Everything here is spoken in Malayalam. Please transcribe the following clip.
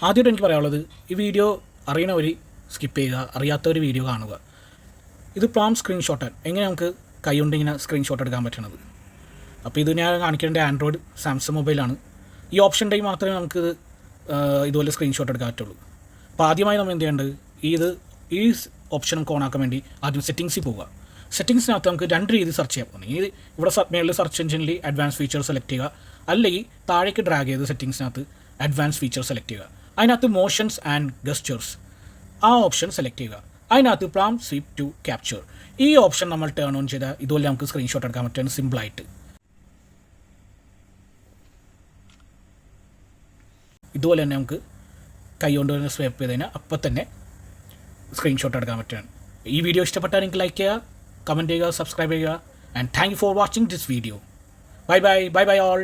ആദ്യമായിട്ട് എനിക്ക് പറയാനുള്ളത്, ഈ വീഡിയോ അറിയണവർ സ്കിപ്പ് ചെയ്യുക, അറിയാത്തവർ വീഡിയോ കാണുക. ഇത് പ്ലാം സ്ക്രീൻഷോട്ട് എങ്ങനെ നമുക്ക് കൈകൊണ്ട് ഇങ്ങനെ സ്ക്രീൻഷോട്ട് എടുക്കാൻ പറ്റണത്. അപ്പോൾ ഇത് ഞാൻ കാണിക്കേണ്ട ആൻഡ്രോയിഡ് സാംസങ് മൊബൈലാണ്. ഈ ഓപ്ഷൻ ഉണ്ടെങ്കിൽ മാത്രമേ നമുക്ക് ഇതുപോലെ സ്ക്രീൻഷോട്ട് എടുക്കാൻ പറ്റുള്ളൂ. അപ്പോൾ ആദ്യമായി നമ്മൾ എന്ത് ചെയ്യേണ്ടത്, ഈ ഓപ്ഷൻ നമുക്ക് ഓണാക്കാൻ വേണ്ടി ആദ്യം സെറ്റിങ്സിൽ പോവുക. സെറ്റിങ്സിനകത്ത് നമുക്ക് രണ്ട് രീതി സെർച്ച് ചെയ്യാം. ഒന്നെങ്കിൽ ഇവിടെ മേളിൽ സെർച്ച് എഞ്ചിനിൽ അഡ്വാൻസ് ഫീച്ചർ സെലക്ട് ചെയ്യുക, അല്ലെങ്കിൽ താഴേക്ക് ഡ്രാഗ് ചെയ്ത് സെറ്റിങ്സിനകത്ത് അഡ്വാൻസ് ഫീച്ചർ സെലക്ട് ചെയ്യുക. അതിനകത്ത് മോഷൻസ് ആൻഡ് ഗസ്റ്റേഴ്സ് ആ ഓപ്ഷൻ സെലക്ട് ചെയ്യുക. അതിനകത്ത് പ്ലാം സ്വീപ്പ് ടു ക്യാപ്ചർ ഈ ഓപ്ഷൻ നമ്മൾ ടേൺ ഓൺ ചെയ്താൽ ഇതുപോലെ നമുക്ക് സ്ക്രീൻഷോട്ട് എടുക്കാൻ പറ്റും സിമ്പിളായിട്ട്. ഇതുപോലെ തന്നെ നമുക്ക് കൈ കൊണ്ട് തന്നെ സ്വൈപ്പ് ചെയ്ത് കഴിഞ്ഞാൽ അപ്പം തന്നെ സ്ക്രീൻഷോട്ട് എടുക്കാൻ പറ്റുകയാണ്. ഈ വീഡിയോ ഇഷ്ടപ്പെട്ടാൽ നിങ്ങൾക്ക് ലൈക്ക് ചെയ്യുക, കമൻറ്റ് ചെയ്യുക, സബ്സ്ക്രൈബ് ചെയ്യുക. And thank you for watching this video. Bye bye all.